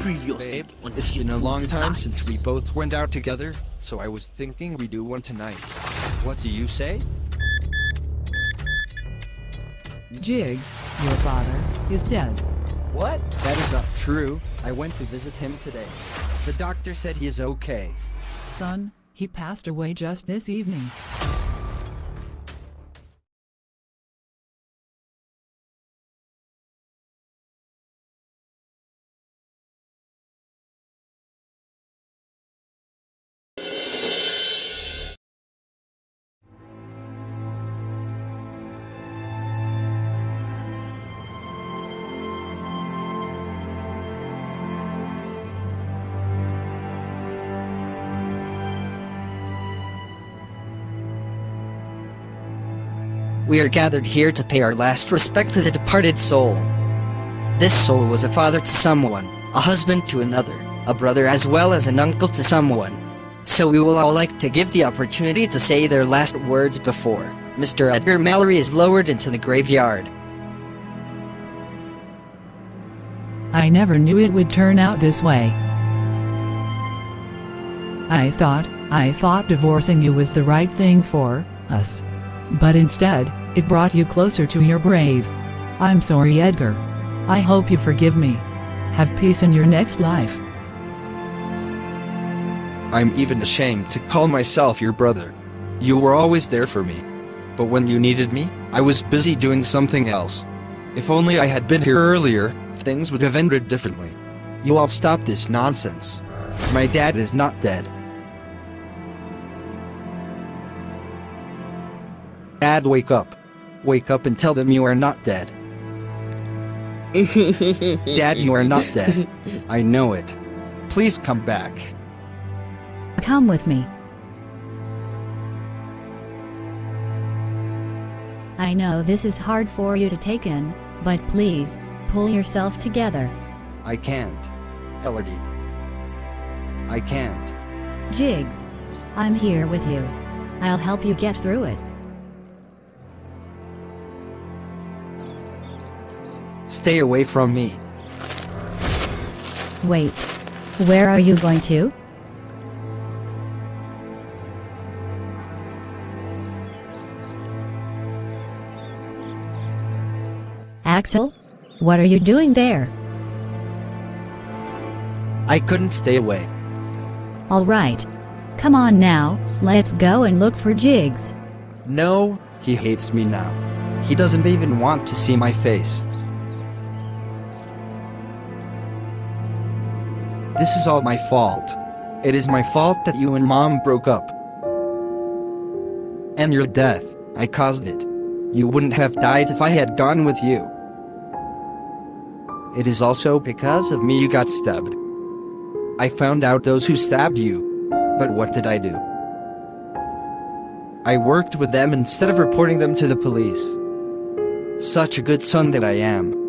Previously Babe, on it's been a Youthful long time Designs. since we both went out together, so I was thinking we do one tonight. What do you say? Jiggs, your father, is dead. What? That is not true. I went to visit him today. The doctor said he is okay. Son, he passed away just this evening. We are gathered here to pay our last respect to the departed soul. This soul was a father to someone, a husband to another, a brother as well as an uncle to someone. So we will all like to give the opportunity to say their last words before Mr. Edgar Mallory is lowered into the graveyard. I never knew it would turn out this way. I thought divorcing you was the right thing for us. But instead, it brought you closer to your grave. I'm sorry, Edgar. I hope you forgive me. Have peace in your next life. I'm even ashamed to call myself your brother. You were always there for me. But when you needed me, I was busy doing something else. If only I had been here earlier, things would have ended differently. You all stop this nonsense. My dad is not dead. Dad, wake up. Wake up and tell them you are not dead. Dad, you are not dead. I know it. Please come back. Come with me. I know this is hard for you to take in, but please, pull yourself together. I can't. Elodie. I can't. Jiggs, I'm here with you. I'll help you get through it. Stay away from me. Wait. Where are you going to? Axel? What are you doing there? I couldn't stay away. All right. Come on now, let's go and look for Jiggs. No, he hates me now. He doesn't even want to see my face. This is all my fault. It is my fault that you and Mom broke up. And your death, I caused it. You wouldn't have died if I had gone with you. It is also because of me you got stabbed. I found out those who stabbed you. But what did I do? I worked with them instead of reporting them to the police. Such a good son that I am.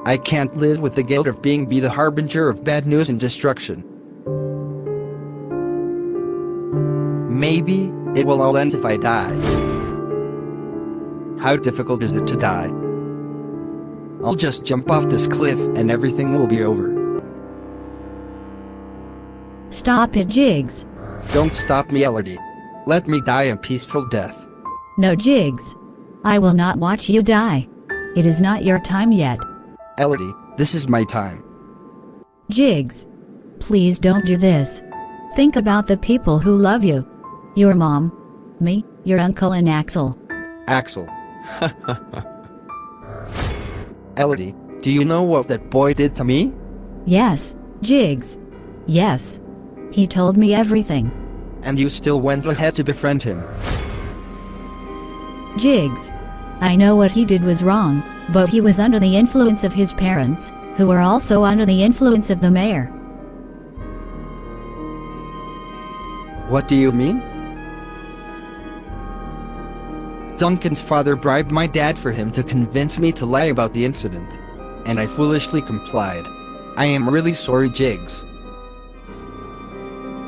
I can't live with the guilt of being the harbinger of bad news and destruction. Maybe it will all end if I die. How difficult is it to die? I'll just jump off this cliff and everything will be over. Stop it, Jiggs. Don't stop me, Elodie. Let me die a peaceful death. No, Jiggs. I will not watch you die. It is not your time yet. Elodie, this is my time. Jiggs. Please don't do this. Think about the people who love you. Your mom, me, your uncle and Axel. Axel. Elodie, do you know what that boy did to me? Yes, Jiggs. Yes. He told me everything. And you still went ahead to befriend him. Jiggs. I know what he did was wrong, but he was under the influence of his parents, who were also under the influence of the mayor. What do you mean? Duncan's father bribed my dad for him to convince me to lie about the incident, and I foolishly complied. I am really sorry, Jiggs.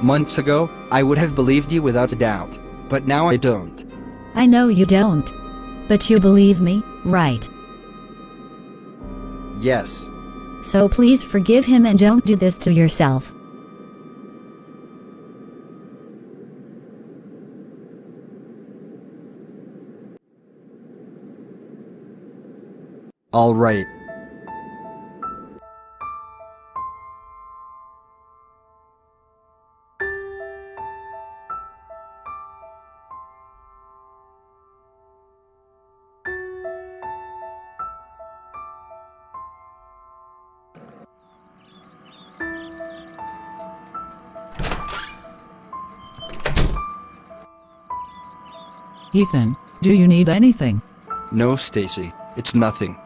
Months ago, I would have believed you without a doubt, but now I don't. I know you don't. But you believe me, right? Yes. So please forgive him and don't do this to yourself. All right. Ethan, do you need anything? No, Stacy, it's nothing.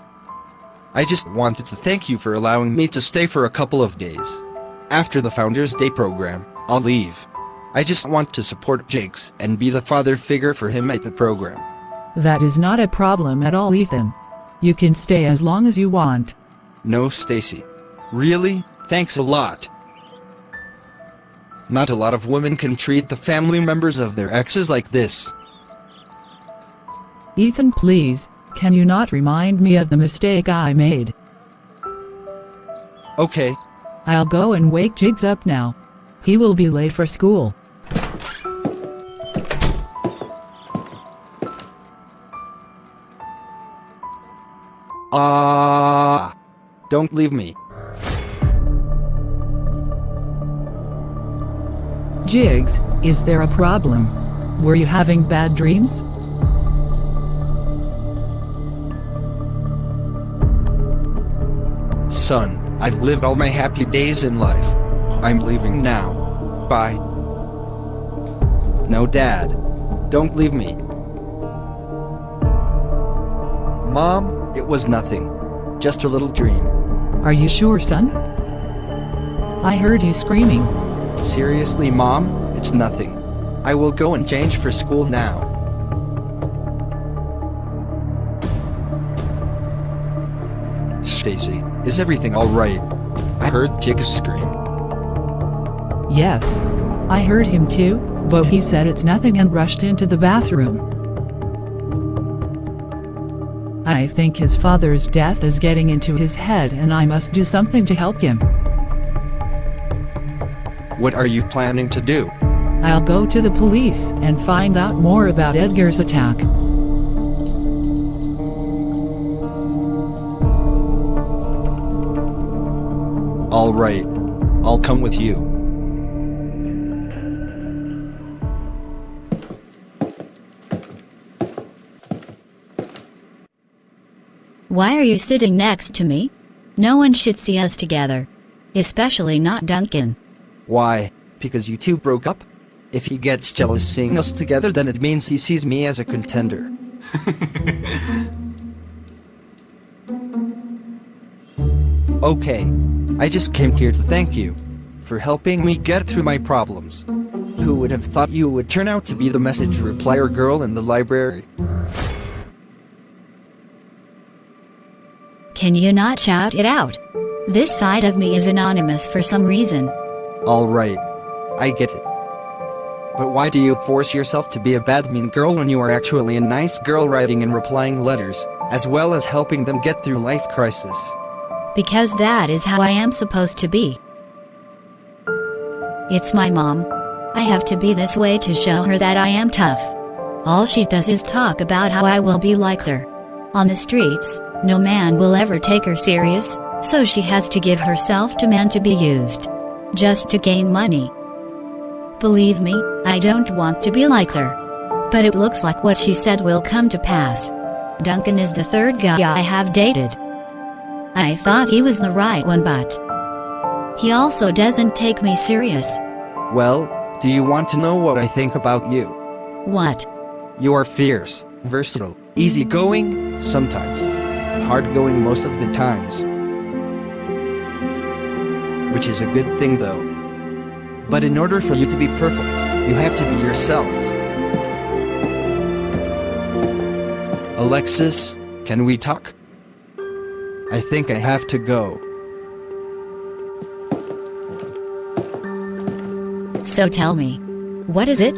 I just wanted to thank you for allowing me to stay for a couple of days. After the Founders Day program, I'll leave. I just want to support Jakes and be the father figure for him at the program. That is not a problem at all, Ethan. You can stay as long as you want. No, Stacy. Really? Thanks a lot. Not a lot of women can treat the family members of their exes like this. Ethan, please, can you not remind me of the mistake I made? Okay. I'll go and wake Jigs up now. He will be late for school. Don't leave me. Jigs, is there a problem? Were you having bad dreams? Son, I've lived all my happy days in life. I'm leaving now. Bye. No, Dad. Don't leave me. Mom, it was nothing. Just a little dream. Are you sure, son? I heard you screaming. Seriously, Mom, it's nothing. I will go and change for school now. Stacy, is everything all right? I heard Jigs scream. Yes. I heard him too, but he said it's nothing and rushed into the bathroom. I think his father's death is getting into his head and I must do something to help him. What are you planning to do? I'll go to the police and find out more about Edgar's attack. All right. I'll come with you. Why are you sitting next to me? No one should see us together. Especially not Duncan. Why? Because you two broke up? If he gets jealous seeing us together, then it means he sees me as a contender. Okay. I just came here to thank you for helping me get through my problems. Who would have thought you would turn out to be the message replier girl in the library? Can you not shout it out? This side of me is anonymous for some reason. All right. I get it. But why do you force yourself to be a bad mean girl when you are actually a nice girl writing and replying letters, as well as helping them get through life crisis? Because that is how I am supposed to be. It's my mom. I have to be this way to show her that I am tough. All she does is talk about how I will be like her. On the streets, no man will ever take her serious, so she has to give herself to men to be used. Just to gain money. Believe me, I don't want to be like her. But it looks like what she said will come to pass. Duncan is the third guy I have dated. I thought he was the right one, but he also doesn't take me serious. Well, do you want to know what I think about you? What? You are fierce, versatile, easygoing, sometimes. Hard-going most of the times. Which is a good thing though. But in order for you to be perfect, you have to be yourself. Alexis, can we talk? I think I have to go. So tell me, what is it?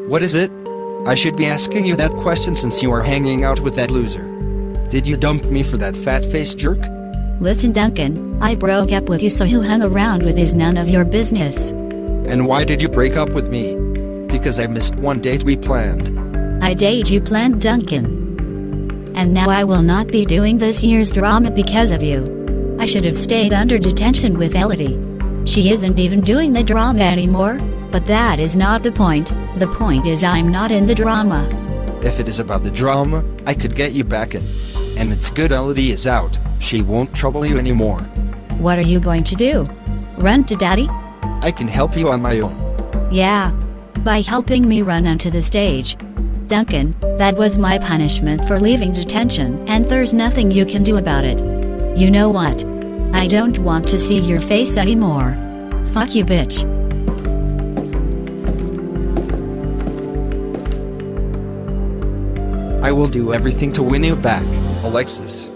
What is it? I should be asking you that question since you are hanging out with that loser. Did you dump me for that fat-faced jerk? Listen, Duncan, I broke up with you, so you hung around with is none of your business. And why did you break up with me? Because I missed one date we planned. I date you planned, Duncan. And now I will not be doing this year's drama because of you. I should have stayed under detention with Elodie. She isn't even doing the drama anymore, but that is not the point. The point is I'm not in the drama. If it is about the drama, I could get you back in. And it's good Elodie is out. She won't trouble you anymore. What are you going to do? Run to Daddy? I can help you on my own. Yeah. By helping me run onto the stage. Duncan, that was my punishment for leaving detention, and there's nothing you can do about it. You know what? I don't want to see your face anymore. Fuck you, bitch. I will do everything to win you back, Alexis.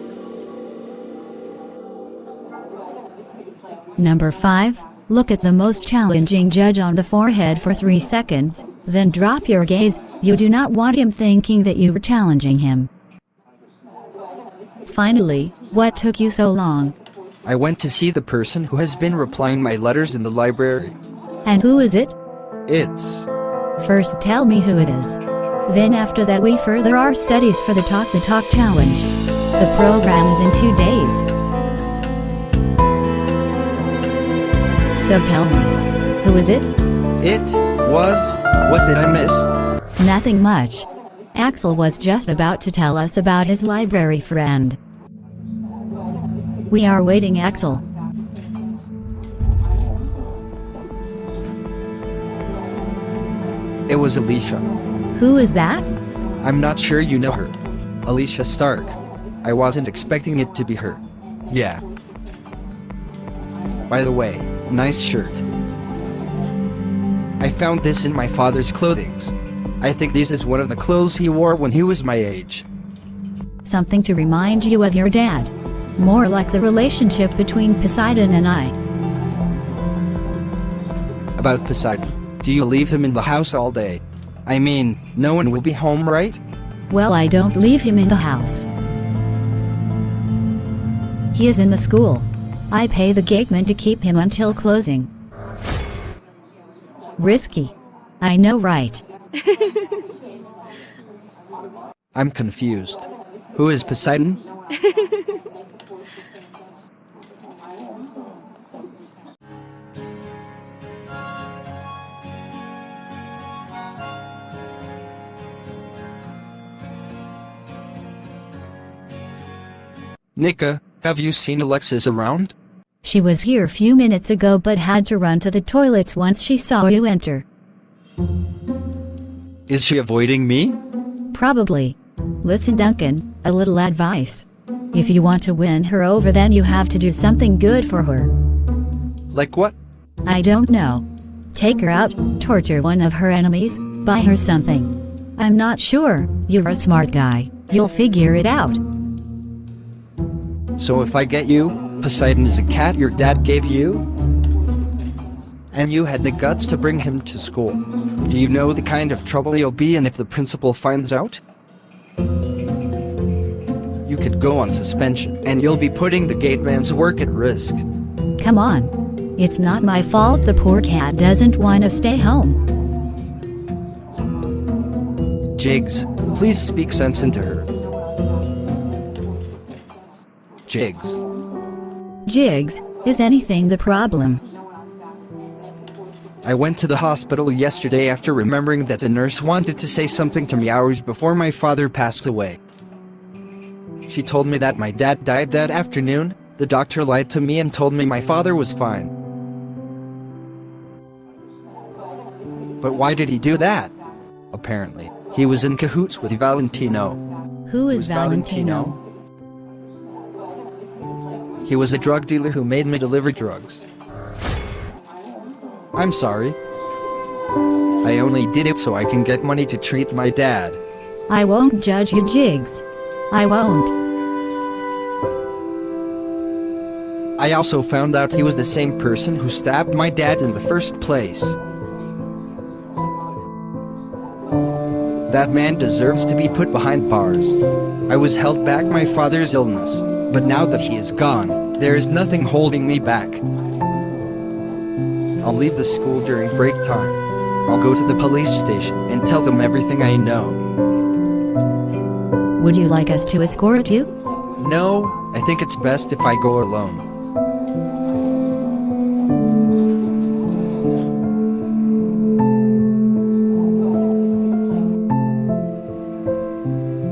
Number 5. Look at the most challenging judge on the forehead for 3 seconds, then drop your gaze. You do not want him thinking that you were challenging him. Finally, what took you so long? I went to see the person who has been replying my letters in the library. And who is it? It's... First tell me who it is. Then after that we further our studies for the Talk Challenge. The program is in 2 days. So tell me, who is it? It was... What did I miss? Nothing much. Axel was just about to tell us about his library friend. We are waiting, Axel. It was Alicia. Who is that? I'm not sure you know her. Alicia Stark. I wasn't expecting it to be her. Yeah. By the way, nice shirt. I found this in my father's clothings. I think this is one of the clothes he wore when he was my age. Something to remind you of your dad. More like the relationship between Poseidon and I. About Poseidon, do you leave him in the house all day? I mean, no one will be home, right? Well, I don't leave him in the house. He is in the school. I pay the gateman to keep him until closing. Risky. I know, right? I'm confused. Who is Poseidon? Nika, have you seen Alexis around? She was here a few minutes ago but had to run to the toilets once she saw you enter. Is she avoiding me? Probably. Listen, Duncan, a little advice. If you want to win her over, then you have to do something good for her. Like what? I don't know. Take her out, torture one of her enemies, buy her something. I'm not sure. You're a smart guy. You'll figure it out. So if I get you, Poseidon is a cat your dad gave you? And you had the guts to bring him to school. Do you know the kind of trouble you'll be in if the principal finds out? You could go on suspension, and you'll be putting the gateman's work at risk. Come on. It's not my fault the poor cat doesn't want to stay home. Jigs, please speak sense into her. Jigs. Jigs, is anything the problem? I went to the hospital yesterday after remembering that a nurse wanted to say something to me hours before my father passed away. She told me that my dad died that afternoon. The doctor lied to me and told me my father was fine. But why did he do that? Apparently, he was in cahoots with Valentino. Who is Valentino? He was a drug dealer who made me deliver drugs. I'm sorry. I only did it so I can get money to treat my dad. I won't judge you, Jigs. I won't. I also found out he was the same person who stabbed my dad in the first place. that man deserves to be put behind bars. I was held back by my father's illness, but now that he is gone, there is nothing holding me back. I'll leave the school during break time. I'll go to the police station and tell them everything I know. Would you like us to escort you? No, I think it's best if I go alone.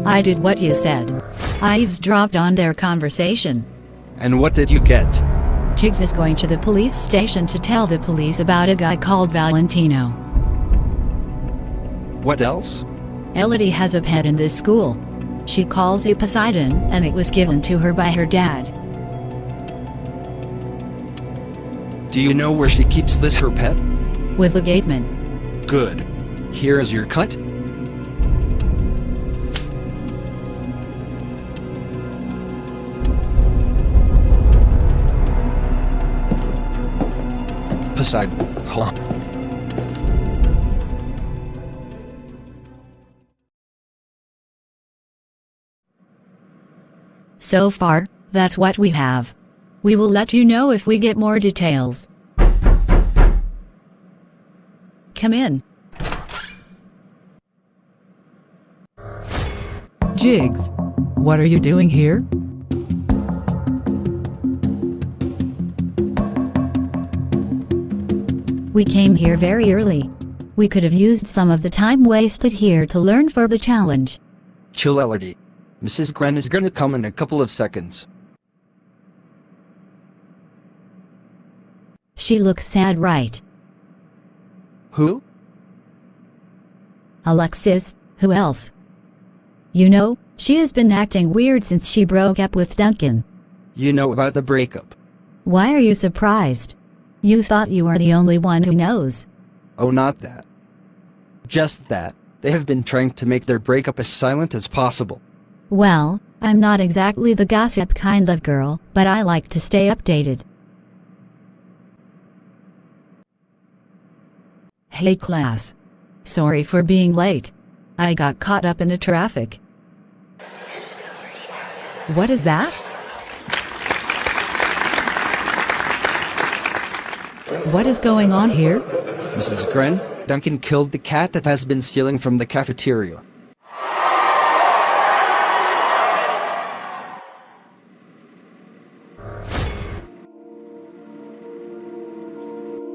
I did what you said. I eavesdropped on their conversation. And what did you get? Jigs is going to the police station to tell the police about a guy called Valentino. What else? Elodie has a pet in this school. She calls it Poseidon, and it was given to her by her dad. Do you know where she keeps this her pet? With the gateman. Good. Here is your cut. Poseidon, huh? So far, that's what we have. We will let you know if we get more details. Come in. Jigs, what are you doing here? We came here very early. We could have used some of the time wasted here to learn for the challenge. Chill, Elodie. Mrs. Gren is gonna come in a couple of seconds. She looks sad, right? Who? Alexis, who else? You know, she has been acting weird since she broke up with Duncan. You know about the breakup. Why are you surprised? You thought you were the only one who knows. Oh, not that. Just that. They have been trying to make their breakup as silent as possible. Well, I'm not exactly the gossip kind of girl, but I like to stay updated. Hey class. Sorry for being late. I got caught up in the traffic. What is that? What is going on here? Mrs. Gren, Duncan killed the cat that has been stealing from the cafeteria.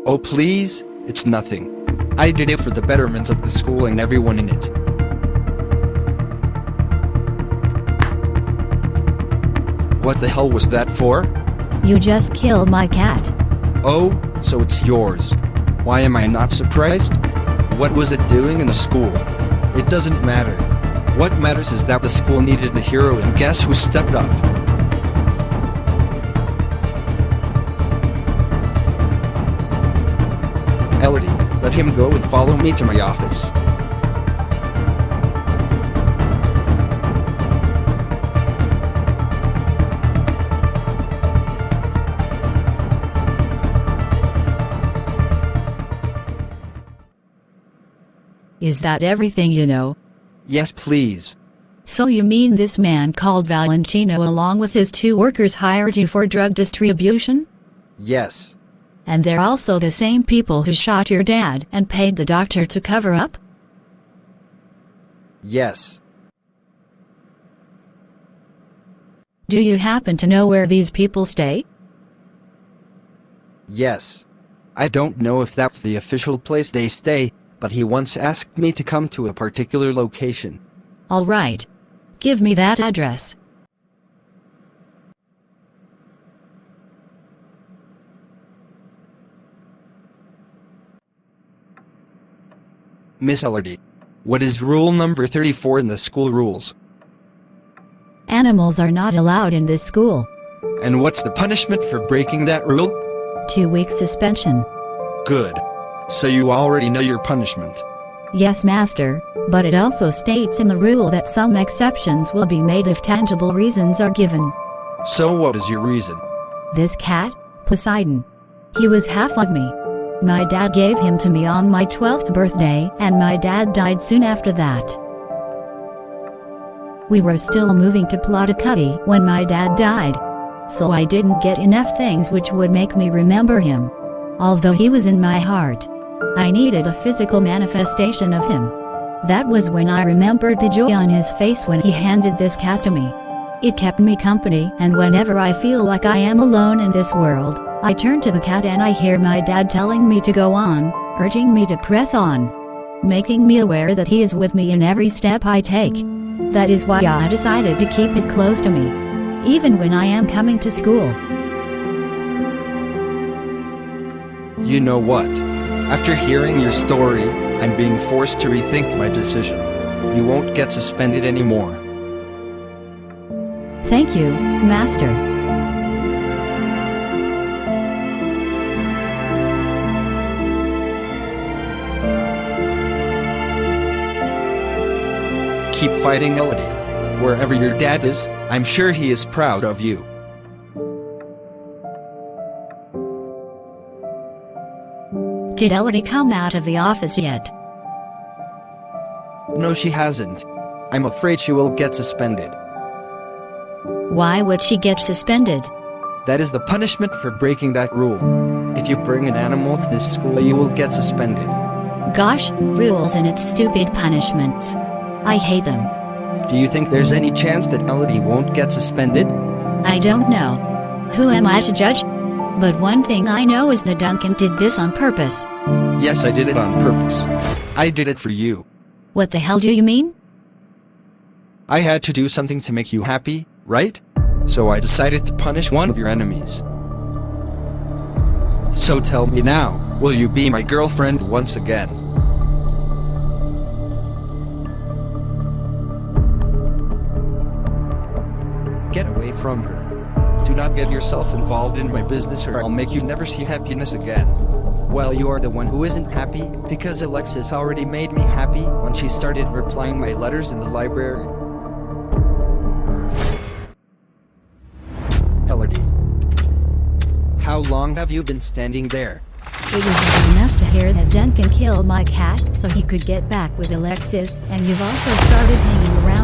Oh please, it's nothing. I did it for the betterment of the school and everyone in it. What the hell was that for? You just killed my cat. Oh, so it's yours. Why am I not surprised? What was it doing in the school? It doesn't matter. What matters is that the school needed a hero, and guess who stepped up? Elodie, let him go and follow me to my office. Is that everything you know? Yes, please. So you mean this man called Valentino along with his 2 workers hired you for drug distribution? Yes. And they're also the same people who shot your dad and paid the doctor to cover up? Yes. Do you happen to know where these people stay? Yes. I don't know if that's the official place they stay, but he once asked me to come to a particular location. All right. Give me that address. Miss Elodie, what is rule number 34 in the school rules? Animals are not allowed in this school. And what's the punishment for breaking that rule? 2 weeks suspension. Good. So you already know your punishment. Yes, master, but it also states in the rule that some exceptions will be made if tangible reasons are given. So what is your reason? This cat, Poseidon. He was half of me. My dad gave him to me on my 12th birthday, and my dad died soon after that. We were still moving to Plotagon when my dad died. So I didn't get enough things which would make me remember him. Although he was in my heart, I needed a physical manifestation of him. That was when I remembered the joy on his face when he handed this cat to me. It kept me company, and whenever I feel like I am alone in this world, I turn to the cat and I hear my dad telling me to go on, urging me to press on, making me aware that he is with me in every step I take. That is why I decided to keep it close to me, even when I am coming to school. You know what? After hearing your story, I'm being forced to rethink my decision. You won't get suspended anymore. Thank you, Master. Keep fighting, Elodie. Wherever your dad is, I'm sure he is proud of you. Did Elodie come out of the office yet? No, she hasn't. I'm afraid she will get suspended. Why would she get suspended? That is the punishment for breaking that rule. If you bring an animal to this school, you will get suspended. Gosh, rules and its stupid punishments. I hate them. Do you think there's any chance that Melody won't get suspended? I don't know. Who am I to judge? But one thing I know is that Duncan did this on purpose. Yes, I did it on purpose. I did it for you. What the hell do you mean? I had to do something to make you happy, right? So I decided to punish one of your enemies. So tell me now, will you be my girlfriend once again? Get away from her. Do not get yourself involved in my business or I'll make you never see happiness again. Well, you are the one who isn't happy, because Alexis already made me happy when she started replying my letters in the library. Elodie, how long have you been standing there? It was enough to hear that Duncan killed my cat so he could get back with Alexis, and you've also started hanging around